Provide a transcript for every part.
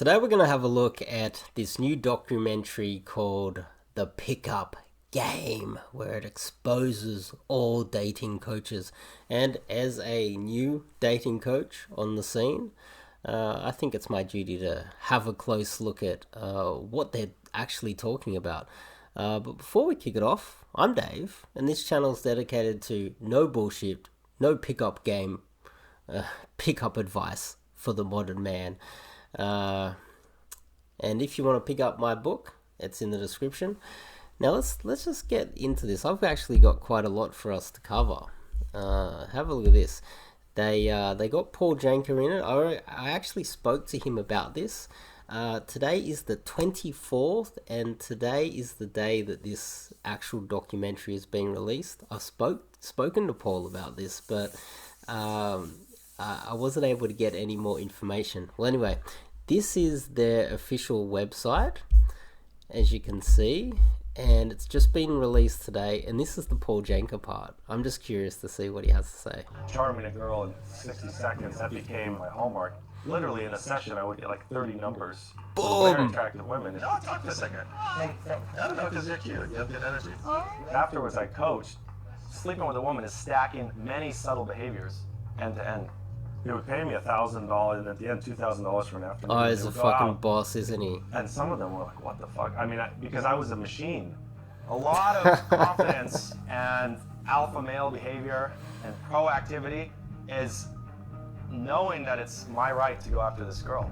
Today we're going to have a look at this new documentary called The Pickup Game, where it exposes all dating coaches. And as a new dating coach on the scene, I think it's my duty to have a close look at what they're actually talking about. But before we kick it off, I'm Dave, and this channel is dedicated to no bullshit, no pickup game, pickup advice for the modern man. And if you want to pick up my book, it's in the description. Now let's just get into this. I've actually got quite a lot for us to cover. Have a look at this. They got Paul Janka in it. I actually spoke to him about this. Today is the 24th, and today is the day that this actual documentary is being released. I've spoken to Paul about this, but I wasn't able to get any more information. Well, anyway, this is their official website, as you can see, and it's just been released today, and this is the Paul Janka part. I'm just curious to see what he has to say. Charming a girl in 60 seconds, that became my hallmark. Literally in a session, I would get like 30 numbers. Boom! Very attractive women. Oh, talk for a second. I don't know, because you're cute. You have good energy. Afterwards, I coached. Sleeping with a woman is stacking many subtle behaviors end to end. They would pay me $1,000, and at the end, $2,000 for an afternoon. Oh, he's a fucking boss, isn't he? And some of them were like, what the fuck? I mean, because I was a machine. A lot of confidence and alpha male behavior and proactivity is knowing that it's my right to go after this girl.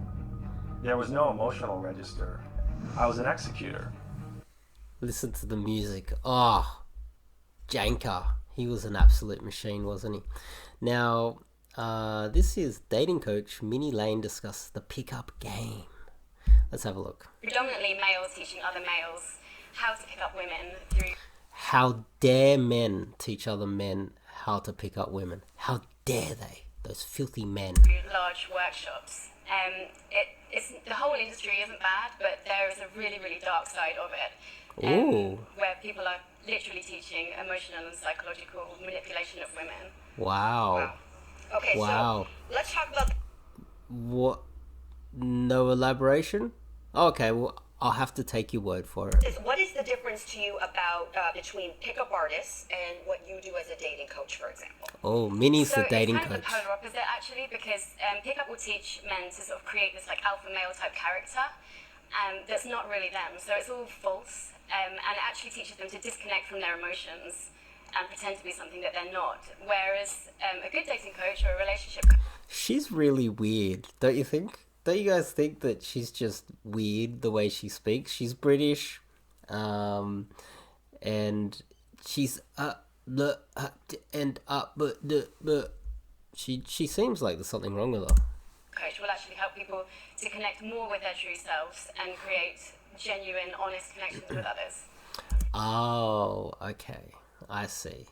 There was no emotional register. I was an executor. Listen to the music. Oh, Janka. He was an absolute machine, wasn't he? Now, this is dating coach Minnie Lane discusses the pickup game. Let's have a look. Predominantly males teaching other males how to pick up women through... How dare men teach other men how to pick up women? How dare they? Those filthy men. Large workshops. It's the whole industry isn't bad, but there is a really, really dark side of it. Ooh. Where people are literally teaching emotional and psychological manipulation of women. Wow. Okay, wow. So let's talk about... What? No elaboration? Okay, well, I'll have to take your word for it. What is the difference to you about between pickup artists and what you do as a dating coach, for example? Oh, Minnie's the dating it's kind coach. of the polar opposite, actually, because pickup will teach men to sort of create this like alpha male type character that's not really them. So it's all false, and it actually teaches them to disconnect from their emotions and pretend to be something that they're not. Whereas a good dating coach or a relationship coach... She's really weird, don't you think? Don't you guys think that she's just weird the way she speaks? She's British, and she's she seems like there's something wrong with her. Coach will actually help people to connect more with their true selves and create genuine, honest connections with others. Oh, okay. I see.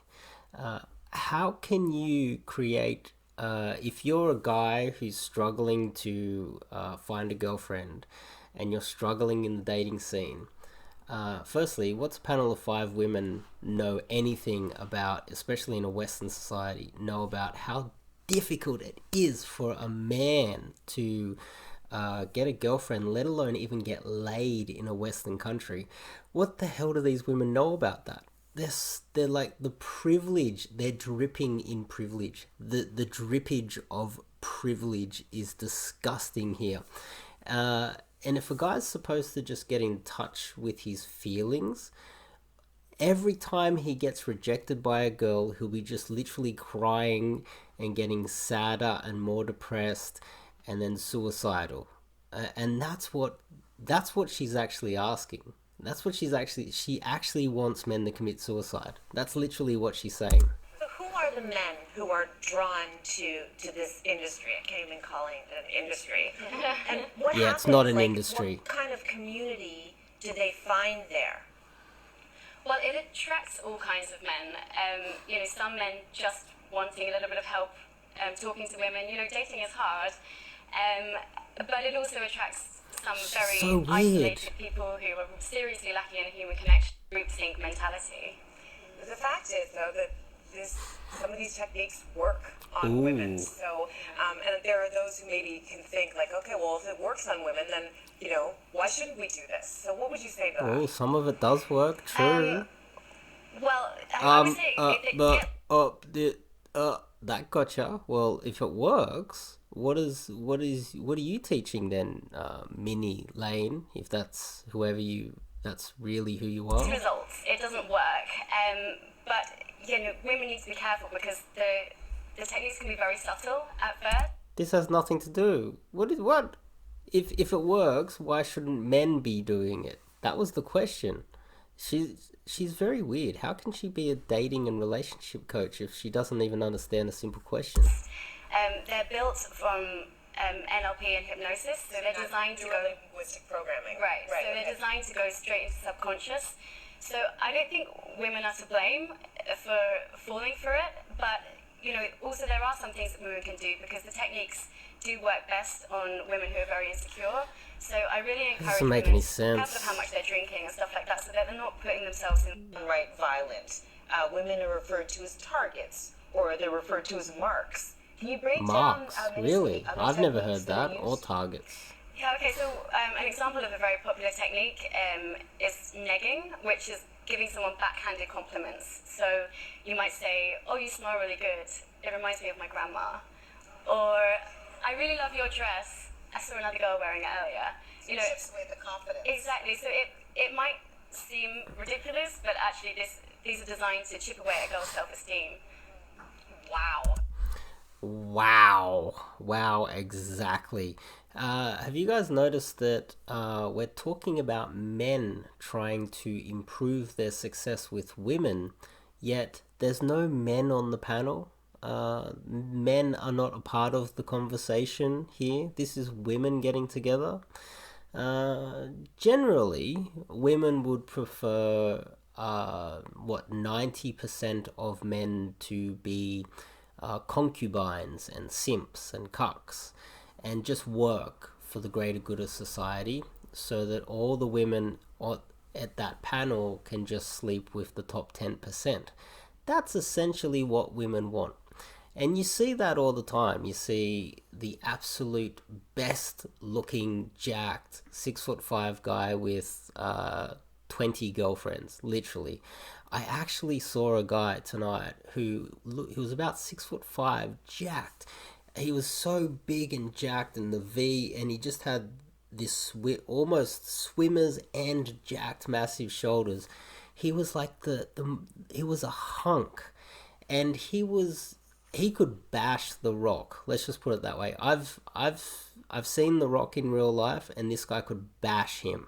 How can you create, if you're a guy who's struggling to find a girlfriend and you're struggling in the dating scene, firstly, what's a panel of 5 women know anything about, especially in a Western society, know about how difficult it is for a man to get a girlfriend, let alone even get laid in a Western country? What the hell do these women know about that? They're like the privilege. They're dripping in privilege. The drippage of privilege is disgusting here. And if a guy's supposed to just get in touch with his feelings, every time he gets rejected by a girl, he'll be just literally crying and getting sadder and more depressed and then suicidal. And that's what she's actually asking. That's what she actually wants men to commit suicide. That's literally what she's saying. So who are the men who are drawn to this industry? I can't even call it an industry. And what Yeah, happens, it's not an like, industry. What kind of community do they find there? Well, it attracts all kinds of men. Some men just wanting a little bit of help talking to women. Dating is hard. But it also attracts some very So weird. isolated people who are seriously lacking in a human connection, groupthink mentality. The fact is, though, that some of these techniques work on women. So, and there are those who maybe can think like, okay, well, if it works on women, then, why shouldn't we do this? So what would you say to that? Oh, some of it does work. True. Well, I would say that gotcha. Well, if it works, what are you teaching then, Minnie Lane? If that's that's really who you are. results. It doesn't work. But women need to be careful because the techniques can be very subtle at first. This has nothing to do. What? If it works, why shouldn't men be doing it? That was the question. She's very weird. How can she be a dating and relationship coach if she doesn't even understand a simple question? They're built from NLP and hypnosis, so they're designed to go linguistic programming. Right. So they're designed to go straight into subconscious. So I don't think women are to blame for falling for it, but also there are some things that women can do because the techniques do work best on women who are very insecure. So I really encourage Doesn't make women any sense. because of how much they're drinking and stuff like that, so that they're not putting themselves in. Right, violent. Women are referred to as targets, or they're referred to as marks. Can you break Marks, down really? other I've never techniques heard that. they Or use? targets. Yeah, okay, so an example of a very popular technique is negging, which is giving someone backhanded compliments. So you might say, oh, you smell really good. It reminds me of my grandma. Or, I really love your dress. I saw another girl wearing it earlier. It chips away at the confidence. Exactly. So it might seem ridiculous, but actually these are designed to chip away at a girl's self-esteem. Wow, exactly. Have you guys noticed that we're talking about men trying to improve their success with women, yet there's no men on the panel? Men are not a part of the conversation here. This is women getting together. Generally, women would prefer 90% of men to be concubines and simps and cucks and just work for the greater good of society so that all the women at that panel can just sleep with the top 10%. That's essentially what women want. And you see that all the time. You see the absolute best looking jacked 6'5" guy with 20 girlfriends, literally. I actually saw a guy tonight he was about 6'5", jacked. He was so big and jacked in the V, and he just had this almost swimmers and jacked massive shoulders. He was like he was a hunk, and he could bash The Rock. Let's just put it that way. I've seen The Rock in real life, and this guy could bash him.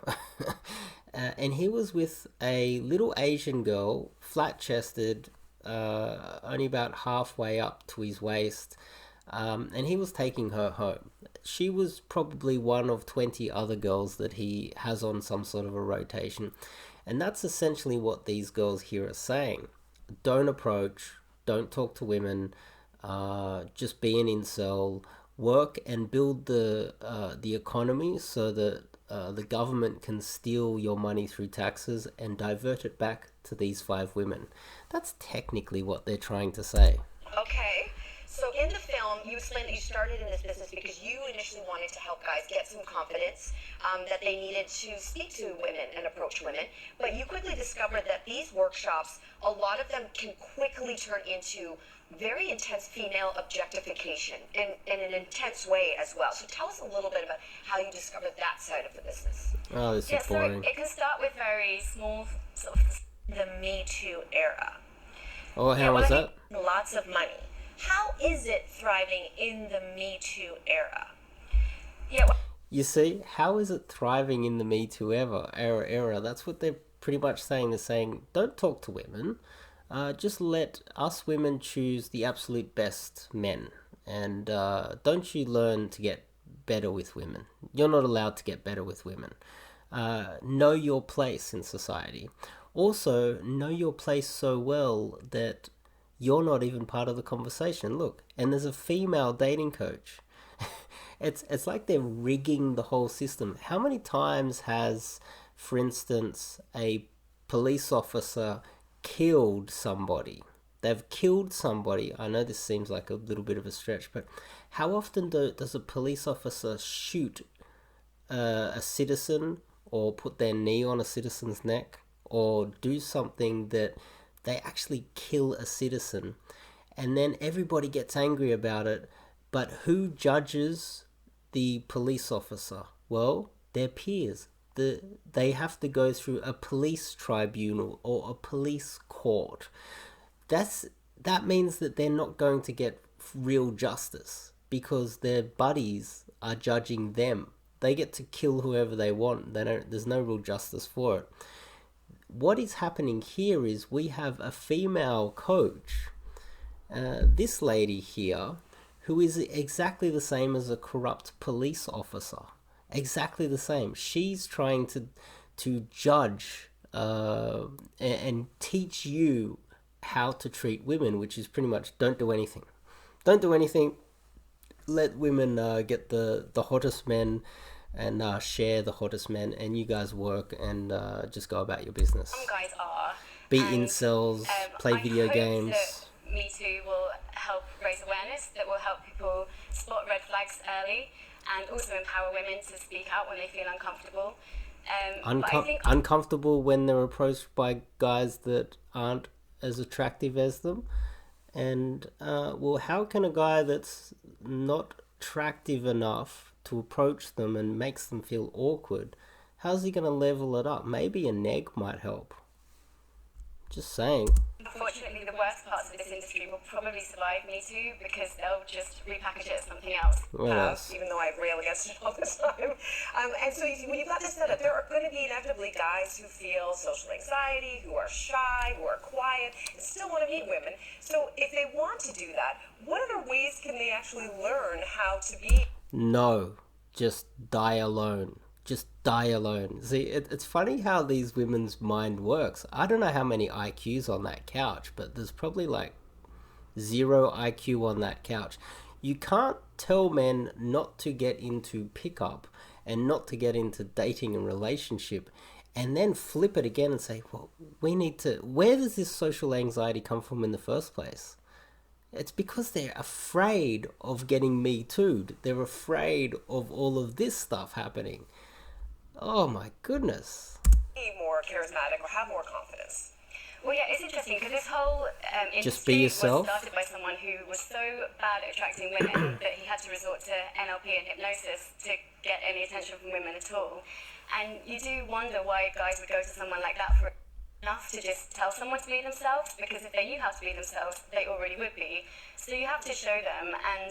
And he was with a little Asian girl, flat-chested, only about halfway up to his waist, and he was taking her home. She was probably one of 20 other girls that he has on some sort of a rotation. And that's essentially what these girls here are saying. Don't approach, don't talk to women, just be an incel, work and build the economy so that the government can steal your money through taxes and divert it back to these 5 women. That's technically what they're trying to say. Okay. So in the film, you explained that you started in this business because you initially wanted to help guys get some confidence, that they needed to speak to women and approach women. But you quickly discovered that these workshops, a lot of them can quickly turn into very intense female objectification in an intense way as well. So tell us a little bit about how you discovered that side of the business. Oh, this is boring. So it can start with very small sort of... The Me Too era. Oh, how was that? Lots of money. How is it thriving in the Me Too era? Yeah. You see, how is it thriving in the Me Too era? That's what they're pretty much saying. They're saying, don't talk to women. Just let us women choose the absolute best men. And don't you learn to get better with women. You're not allowed to get better with women. Know your place in society. Also, know your place so well that you're not even part of the conversation. Look, and there's a female dating coach. It's like they're rigging the whole system. How many times has, for instance, a police officer killed somebody they've killed somebody. I know this seems like a little bit of a stretch, but how often does a police officer shoot a citizen or put their knee on a citizen's neck or do something that they actually kill a citizen, and then everybody gets angry about it, but who judges the police officer? Well, their peers. They have to go through a police tribunal or a police court. That means that they're not going to get real justice because their buddies are judging them. They get to kill whoever they want. There's no real justice for it. What is happening here is we have a female coach, this lady here, who is exactly the same as a corrupt police officer. Exactly the same. She's trying to judge and teach you how to treat women, which is pretty much don't do anything. Don't do anything. Let women get the hottest men and share the hottest men, and you guys work and just go about your business. Some guys are. Be incels, play video games. That Me Too will help raise awareness, that will help people spot red flags early, and also empower women to speak out when they feel uncomfortable. But I think uncomfortable when they're approached by guys that aren't as attractive as them. And well, how can a guy that's not attractive enough to approach them and makes them feel awkward, how's he going to level it up? Maybe a neg might help. Just saying. unfortunately the worst parts of this industry will probably survive Me Too because they'll just repackage it as something else. Even though I rail against it all the time. And so when you've got this set up, there are going to be inevitably guys who feel social anxiety, who are shy, who are quiet, and still want to meet women. So if they want to do that, what other ways can they actually learn how to be? No, just die alone. Just die alone. See, it's funny how these women's mind works. I don't know how many IQs on that couch, but there's probably like 0 IQ on that couch. You can't tell men not to get into pickup and not to get into dating and relationship and then flip it again and say, well, we need to... Where does this social anxiety come from in the first place? It's because they're afraid of getting Me Too'd. They're afraid of all of this stuff happening. Oh my goodness. Be more charismatic or have more confidence. Well, yeah, it's interesting because this whole Just be industry yourself. was started by someone who was so bad at attracting women that he had to resort to NLP and hypnosis to get any attention from women at all. And you do wonder why guys would go to someone like that for enough to just tell someone to be themselves, because if they knew how to be themselves, they already would be. So you have to show them, and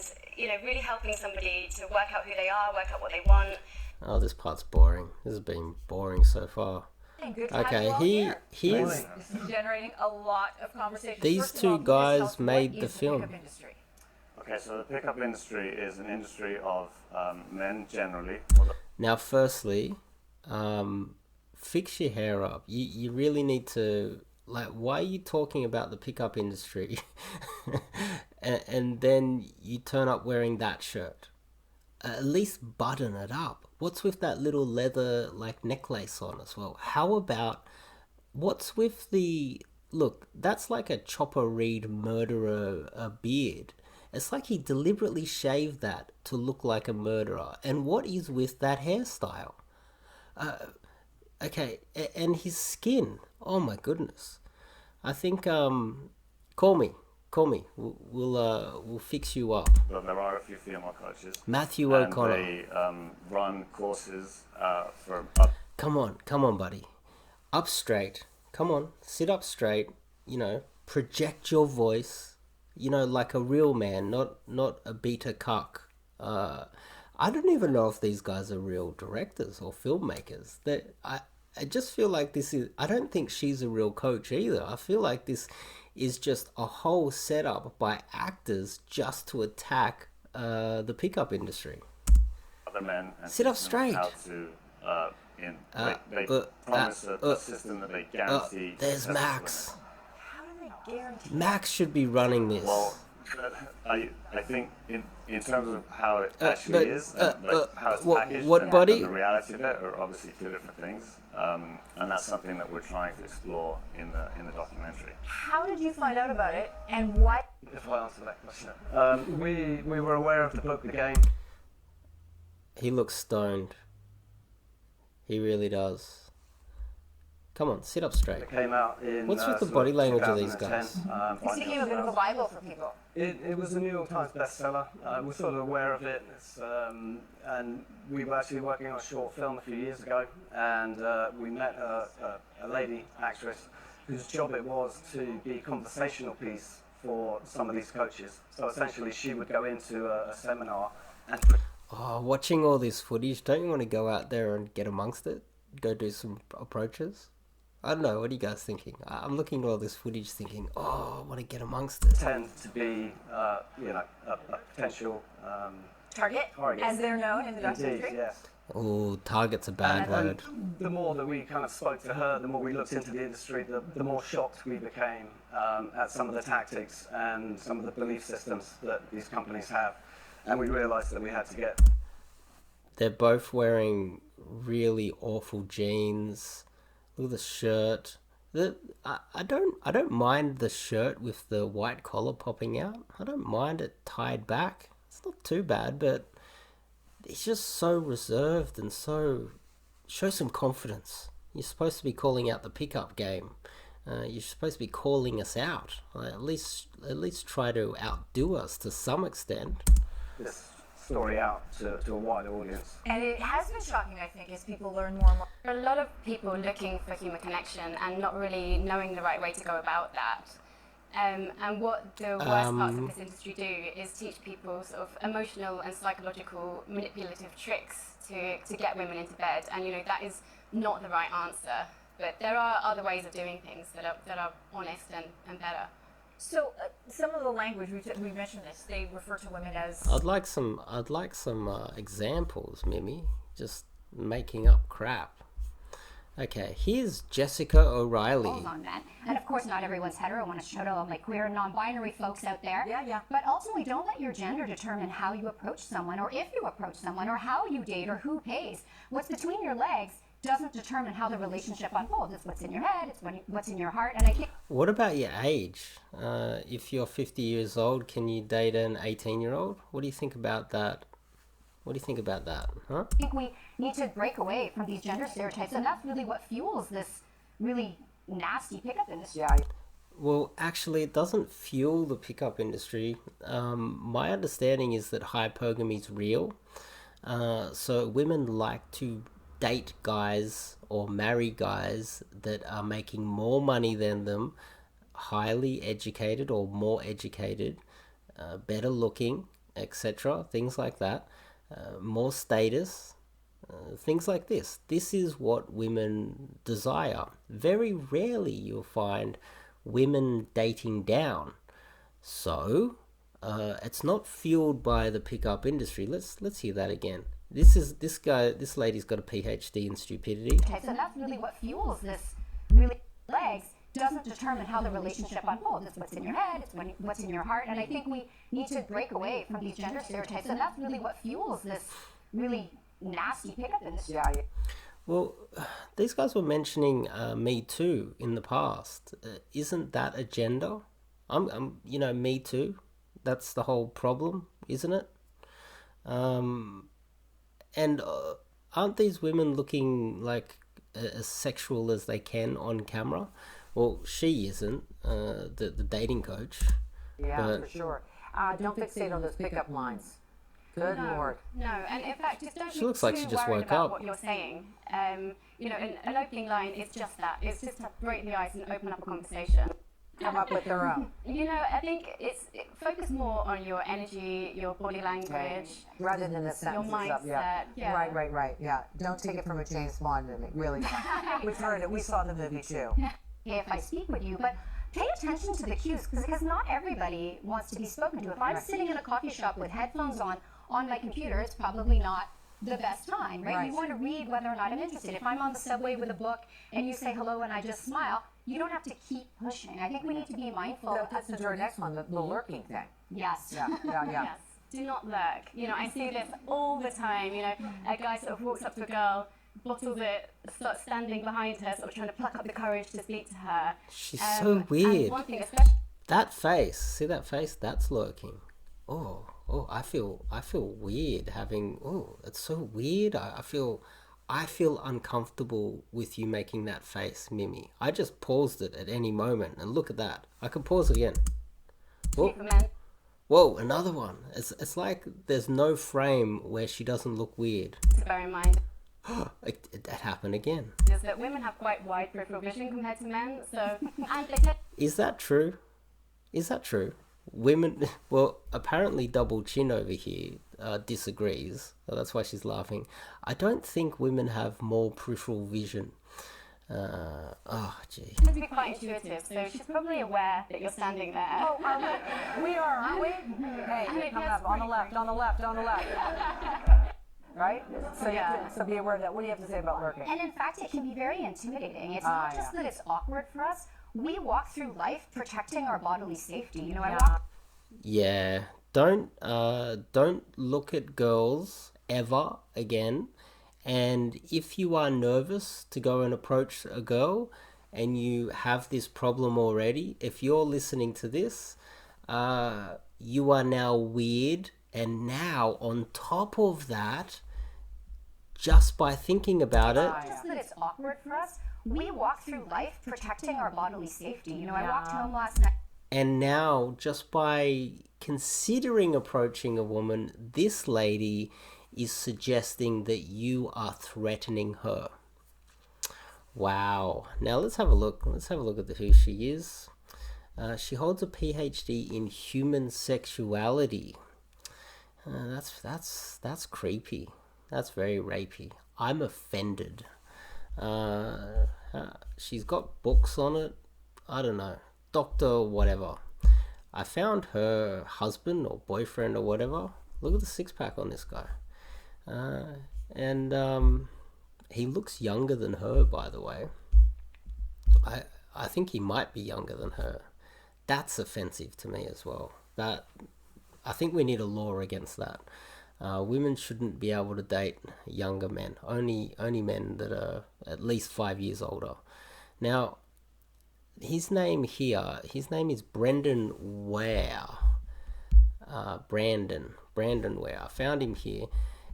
really helping somebody to work out who they are, work out what they want. Oh, this part's boring. This has been boring so far. Good to have you all he's... This is generating a lot of conversation. These First of two all, can you guys tell us made what the is film. pickup industry? Okay, so the pickup industry is an industry of men generally. Now, firstly, fix your hair up. You really need to... Like, why are you talking about the pickup industry? and then you turn up wearing that shirt. At least button it up. What's with that little leather like necklace on as well? How about what's with the... Look, that's like a Chopper Read murderer beard. It's like he deliberately shaved that to look like a murderer. And what is with that hairstyle? Okay, and his skin. Oh my goodness. I think call me. We'll fix you up. But there are a few female coaches. Matthew and O'Connor. They run courses for... Come on, buddy. Up straight. Come on, sit up straight. Project your voice. Like a real man, not a beta cuck. I don't even know if these guys are real directors or filmmakers. I just feel like this is... I don't think she's a real coach either. I feel like this is just a whole setup by actors just to attack the pickup industry. Other men and sit up teach them straight. How to, they promise a system that they guarantee. There's Max. How do they guarantee? Max should be running this. Well, I think in terms of how it actually is, and how it's packaged, what and body? the reality of it are obviously two different things, and that's something that we're trying to explore in the documentary. How did you find out about it, and why? If I answer that question, we were aware of the book, The Game. He looks stoned. He really does. Come on, sit up straight. It came out in. What's with the sort body of language of these 2010, guys? It's became a bit of a Bible for people. It was a New York Times bestseller. We're sort of aware of it, and we were actually working on a short film a few years ago, and we met a lady actress whose job it was to be a conversational piece for some of these coaches. So essentially, she would go into a seminar and. Oh, watching all this footage, don't you want to go out there and get amongst it? Go do some approaches? I don't know, what are you guys thinking? I'm looking at all this footage thinking, oh, I want to get amongst it. Tend to be, a potential Target, target. as they're known in the Indeed, documentary. yes. Oh, target's a bad word. And the more that we kind of spoke to her, the more we looked into the industry, the more shocked we became at some of the tactics and some of the belief systems that these companies have. And we realized that we had to get... They're both wearing really awful jeans. Look at the shirt. I don't mind the shirt with the white collar popping out. I don't mind it tied back. It's not too bad, but it's just so reserved and so... Show some confidence. You're supposed to be calling out the pickup game. You're supposed to be calling us out. At least try to outdo us to some extent. this story out to a wider audience. And it has been shocking, I think, as people learn more and more. There are a lot of people looking for human connection and not really knowing the right way to go about that. And what the worst parts of this industry do is teach people sort of emotional and psychological manipulative tricks to get women into bed. And that is not the right answer. But there are other ways of doing things that are honest and better. So some of the language we mentioned this, they refer to women as. I'd like some examples, Mimi. Just making up crap. Okay, here's Jessica O'Reilly. On that. And of course, not everyone's hetero. I want to shout out all my queer and non-binary folks out there. Yeah. But ultimately, don't let your gender determine how you approach someone, or if you approach someone, or how you date, or who pays. What's between your legs doesn't determine how the relationship unfolds. It's what's in your head. It's what's in your heart. And I think. What about your age? If you're 50 years old, can you date an 18-year-old? What do you think about that? What do you think about that, huh? I think we need to break away from these gender stereotypes, and that's really what fuels this really nasty pickup industry. Yeah. Well, actually, it doesn't fuel the pickup industry. My understanding is that hypergamy is real. So women like to date guys or marry guys that are making more money than them, highly educated or more educated, better looking, etc. Things like that. More status, things like this. This is what women desire. Very rarely you'll find women dating down. So it's not fueled by the pickup industry. Let's hear that again. This lady's got a PhD in stupidity. Okay, so that's really what fuels this really legs doesn't determine how the relationship unfolds. It's what's in your head, it's what's in your heart, and I think we need to break away from these gender stereotypes, and that's really what fuels this really nasty pickup industry. Yeah. Well, these guys were mentioning Me Too in the past. Isn't that a gender? Me Too. That's the whole problem, isn't it? And aren't these women looking like as sexual as they can on camera? Well, she isn't, the dating coach. Yeah, but for sure. Don't fixate on those pickup lines. Good Lord. No, and in fact, just don't She be looks like too she just worried woke about up. what you're saying. An opening line is just that. It's just to break the ice and open up a conversation. Come up with their own. I think focus more on your energy, your body language. Rather than the sentences up. mindset, yeah. Right. Yeah. Don't take it from a James Bond movie. Really. We've heard it. We saw the movie too. If I speak with you, but pay attention to the cues, because not everybody wants to be spoken to. If I'm sitting in a coffee shop with headphones on my computer, it's probably not the best time, right? Right. You want to read whether or not I'm interested. If I'm on the subway with a book and you say hello and I just smile, you don't have to keep pushing. I think we need to be mindful. That gets into our next one, the lurking thing. Yes. Yeah, yeah, yeah. Yes. Do not lurk. You know, I see this all the time. You know, a guy sort of walks up to a girl, bottles it, starts standing behind her, sort of trying to pluck up the courage to speak to her. She's so weird. And one thing, especially. That face, see that face? That's lurking. Oh, I feel weird having. Oh, it's so weird. I feel uncomfortable with you making that face, Mimi. I just paused it at any moment, and look at that. I can pause it again. Oh, For men, whoa, another one. It's like there's no frame where she doesn't look weird. to bear in mind That happened again. is that women have quite wide peripheral vision compared to men. So, and they tend Is that true? Is that true? Women, well, apparently Double Chin over here disagrees. So that's why she's laughing. I don't think women have more peripheral vision. Gee. to be quite intuitive. So she's probably aware that you're standing there. Oh, we are, aren't we? Hey, mean, coming yes, up on the left, on the left, on the left. Right? So, Yeah. so be aware of that. What do you have to say about lurking? And in fact, it can be very intimidating. It's not just yeah. that it's awkward for us. We walk through life protecting our bodily safety. You know, I Yeah. walk Yeah, don't look at girls ever again. And if you are nervous to go and approach a girl and you have this problem already, if you're listening to this, you are now weird. And now on top of that, just by thinking about it, just that it's awkward for us. We walk through life protecting our bodily safety. You know, I walked home last night. and now just by considering approaching a woman, this lady is suggesting that you are threatening her. Wow. Now let's have a look. Let's have a look at who she is. She holds a PhD in human sexuality. That's creepy. That's very rapey. I'm offended. She's got books on it. I don't know. Doctor whatever. I found her husband or boyfriend or whatever. Look at the six-pack on this guy. And he looks younger than her, by the way. I think he might be younger than her. That's offensive to me as well. I think we need a law against that. Women shouldn't be able to date younger men. Only men that are at least 5 years older. Now, his name is Brendan Ware. Brandon Ware. I found him here.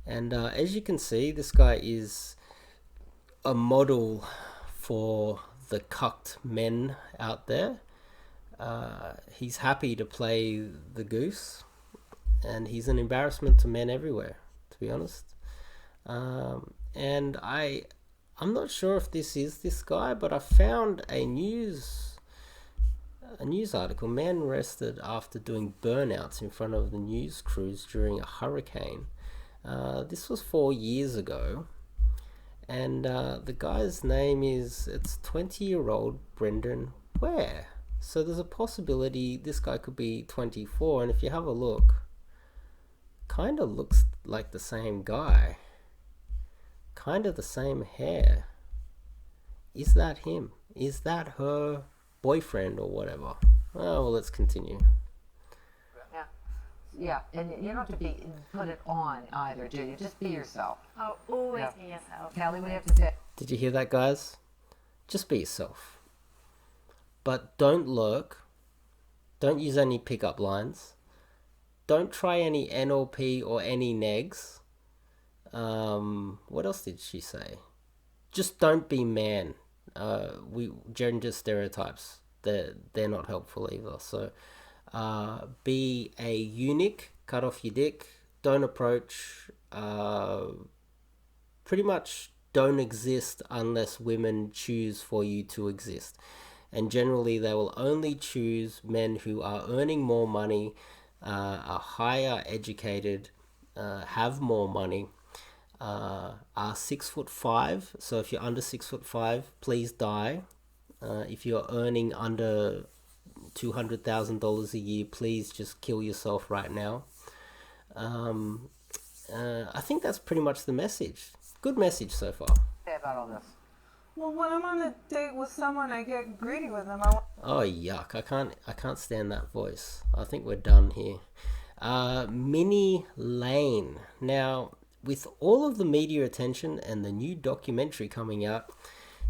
And as you can see, this guy is a model for the cucked men out there. He's happy to play the goose. And he's an embarrassment to men everywhere, to be honest. And I'm not sure if this is this guy, but I found a news article. Man arrested after doing burnouts in front of the news crews during a hurricane. This was 4 years ago. And the guy's name it's 20-year-old Brendan Ware. So there's a possibility this guy could be 24. And if you have a look, kind of looks like the same guy. Kind of the same hair. Is that him? Is that her boyfriend or whatever? Oh, well, let's continue. Yeah, and you don't have to put it on either, do you? Just be yourself. Oh, always Yeah. be yourself. Callie, what do you have to say? Did you hear that, guys? Just be yourself. But don't lurk. Don't use any pickup lines. Don't try any NLP or any negs. What else did she say? Just don't be man. Gender stereotypes, they're not helpful either. So be a eunuch, cut off your dick, don't approach, pretty much don't exist unless women choose for you to exist. And generally they will only choose men who are earning more money, are higher educated, have more money, are 6'5". So if you're under 6'5", please die. If you're earning under $200,000 a year, please just kill yourself right now. I think that's pretty much the message. Good message so far. Say about all this. Well, when I'm on a date with someone, I get greedy with them. Oh yuck! I can't stand that voice. I think we're done here. Minnie Lane. Now, with all of the media attention and the new documentary coming out,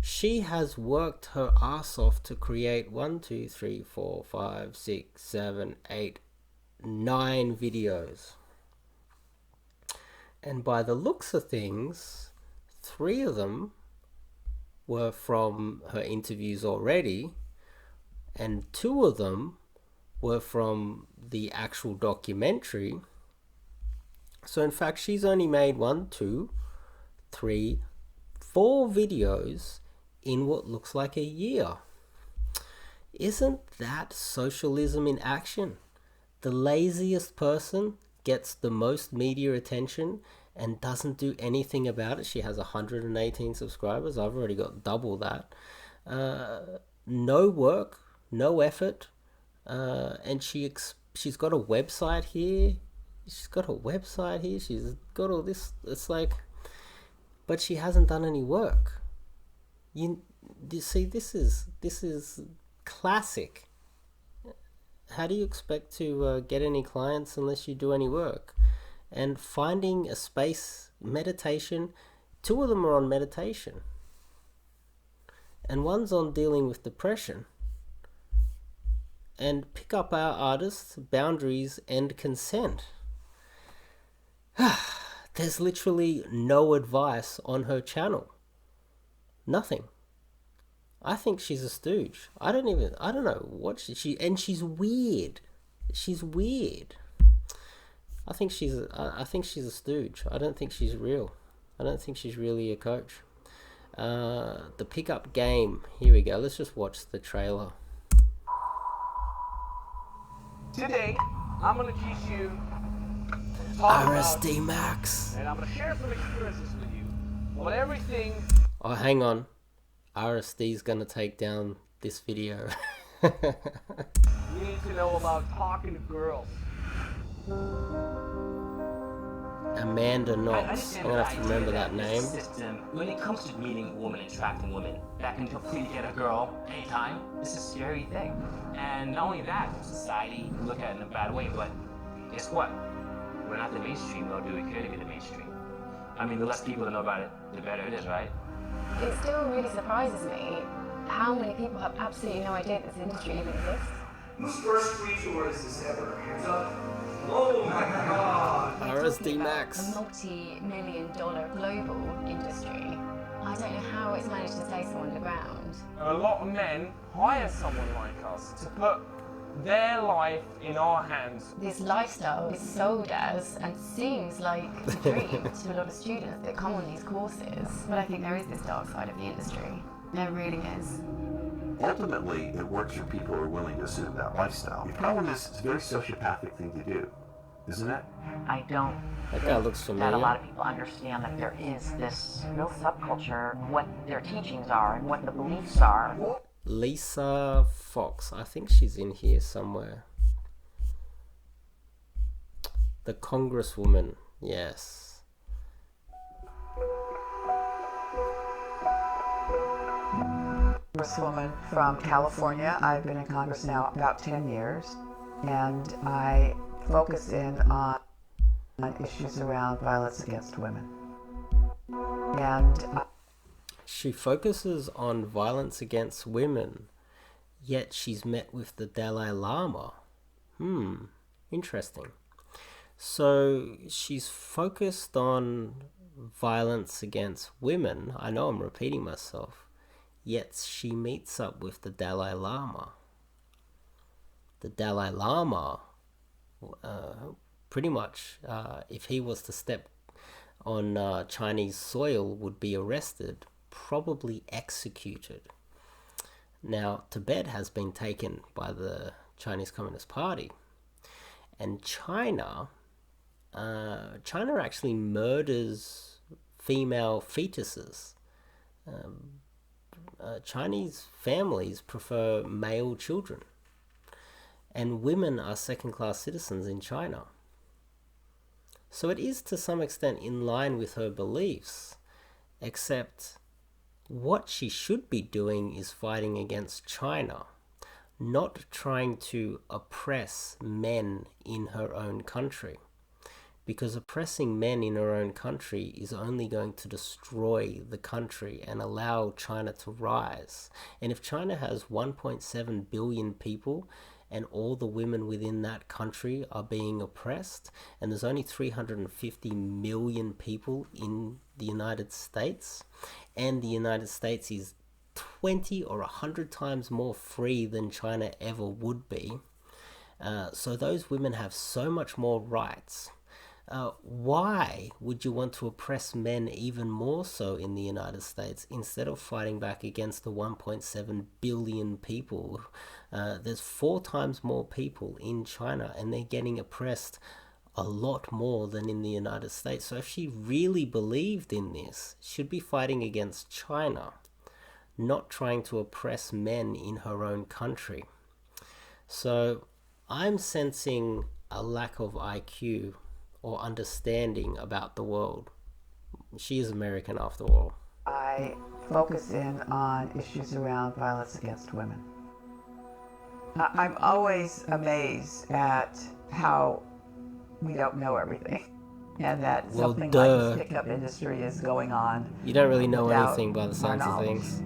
she has worked her ass off to create 9 videos. And by the looks of things, 3 of them were from her interviews already, and 2 of them were from the actual documentary. So in fact, she's only made 4 videos in what looks like a year. Isn't that socialism in action? The laziest person gets the most media attention and doesn't do anything about it. She has 118 subscribers. I've already got double that. No work, no effort, and she's got a website here. She's got all this. It's like, but she hasn't done any work. You see, this is classic. How do you expect to get any clients unless you do any work? And finding a space, meditation, 2 of them are on meditation. And one's on dealing with depression. And Pick Up Our Artists, Boundaries and Consent. There's literally no advice on her channel. Nothing. I think she's a stooge. I don't know what and she's weird. She's weird. I think she's a stooge. I don't think she's real. I don't think she's really a coach. The Pickup Game. Here we go. Let's just watch the trailer. Today, I'm going to teach you RSD Max. And I'm going to share some experiences with you on everything. Oh, hang on. RSD's going to take down this video. You need to know about talking to girls. Amanda Knox. I'm going to have to remember that name. System, when it comes to meeting a woman, attracting women, that can completely get a girl anytime, it's a scary thing. And not only that, society look at it in a bad way, but guess what? We're not the mainstream, nor do we care to be the mainstream. I mean, the less people that know about it, the better it is, right? It still really surprises me how many people have absolutely no idea that this industry even exists. Whose first free tour is this ever? Hands up. Oh my God! RSD Max. A multi-million-dollar global industry. I don't know how it's managed to stay so underground. A lot of men hire someone like us to put their life in our hands. This lifestyle is sold as and seems like a dream to a lot of students that come on these courses. But I think there is this dark side of the industry. There really is. Ultimately, it works for people who are willing to assume that lifestyle. The problem is, it's a very sociopathic thing to do, isn't it? I don't That guy looks that familiar. a lot of people understand that there is this real subculture, what their teachings are and what the beliefs are. Lisa Fox. I think she's in here somewhere. The Congresswoman. Yes. Congresswoman from California. I've been in Congress now about 10 years, and I focus in on issues around violence against women. And She focuses on violence against women, yet she's met with the Dalai Lama. Interesting. So she's focused on violence against women. I know I'm repeating myself. Yet she meets up with the Dalai Lama. The Dalai Lama, pretty much, if he was to step on Chinese soil, would be arrested, probably executed. Now, Tibet has been taken by the Chinese Communist Party. And China actually murders female fetuses. Chinese families prefer male children, and women are second-class citizens in China. So it is to some extent in line with her beliefs, except what she should be doing is fighting against China, not trying to oppress men in her own country. Because oppressing men in her own country is only going to destroy the country and allow China to rise. And if China has 1.7 billion people and all the women within that country are being oppressed, and there's only 350 million people in the United States, and the United States is 20 or 100 times more free than China ever would be, so those women have so much more rights. Why would you want to oppress men even more so in the United States instead of fighting back against the 1.7 billion people? There's 4 times more people in China and they're getting oppressed a lot more than in the United States. So if she really believed in this, she'd be fighting against China, not trying to oppress men in her own country. So I'm sensing a lack of IQ or understanding about the world. She is American after all. I focus in on issues around violence against women. I'm always amazed at how we don't know everything, and that something like this pickup industry is going on. You don't really know anything by the sounds of things.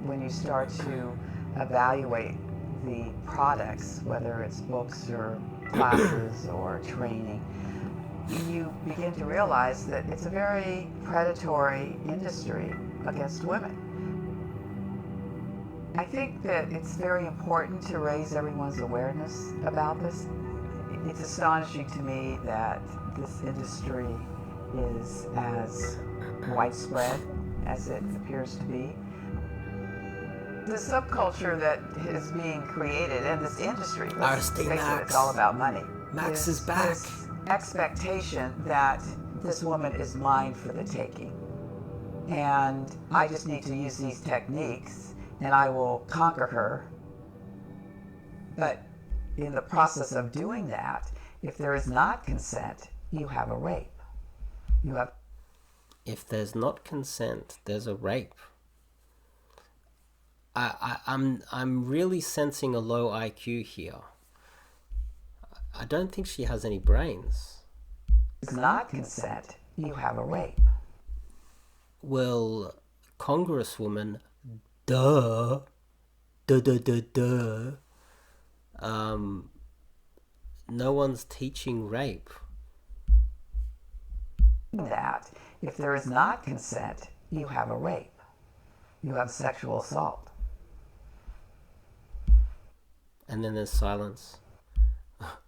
When you start to evaluate the products, whether it's books or classes or training, you begin to realize that it's a very predatory industry against women. I think that it's very important to raise everyone's awareness about this. It's astonishing to me that this industry is as widespread as it appears to be. The subculture that is being created in this industry, let's face it, it's all about money. Max is back. This expectation that this woman is mine for the taking, and I just need to use these techniques and I will conquer her. But in the process of doing that, if there is not consent, you have a rape. If there's not consent, there's a rape. I'm really sensing a low IQ here. I don't think she has any brains. If there's not consent, you have a rape. Well, Congresswoman, duh. No one's teaching rape. That if there is not consent, you have a rape. You have sexual assault. And then there's silence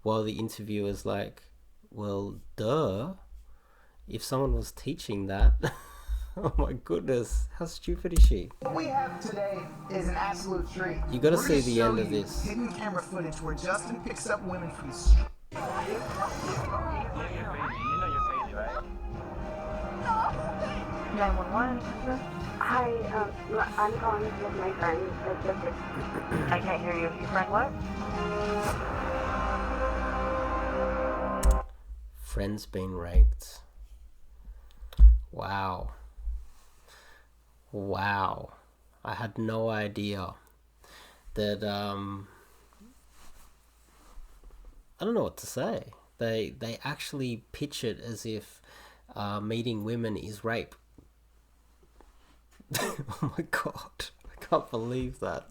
while the interviewer's like, well, duh. If someone was teaching that, oh my goodness, how stupid is she? What we have today is an absolute treat. You gotta see the end of this. Hidden camera footage where Justin picks up women from the street. 911. Hi, I'm calling with my friend. I can't hear you. Your friend what? Friend's been raped. Wow. Wow. I had no idea that, I don't know what to say. They actually pitch it as if meeting women is rape. Oh my god, I can't believe that.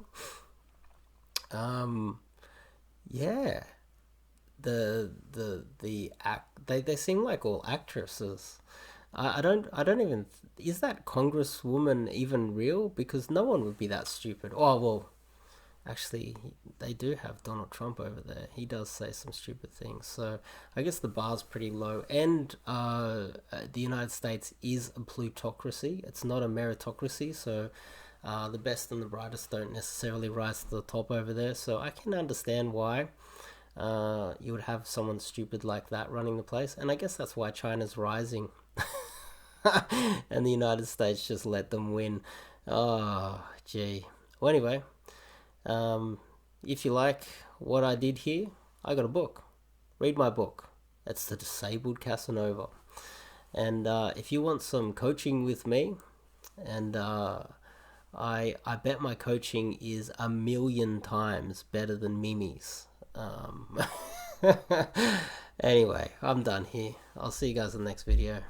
Yeah, they seem like all actresses. I don't even, is that Congresswoman even real? Because no one would be that stupid. Oh well, actually they do have Donald Trump over there. He does say some stupid things, so I guess the bar's pretty low. And the United States is a plutocracy. It's not a meritocracy, so the best and the brightest don't necessarily rise to the top over there. So I can understand why you would have someone stupid like that running the place, and I guess that's why China's rising. And the United States just let them win. Oh gee. Well, anyway, if you like what I did here, I got a book. Read my book. It's the Disabled Casanova. And if you want some coaching with me, and I bet my coaching is 1,000,000 times better than Mimi's. Anyway, I'm done here. I'll see you guys in the next video.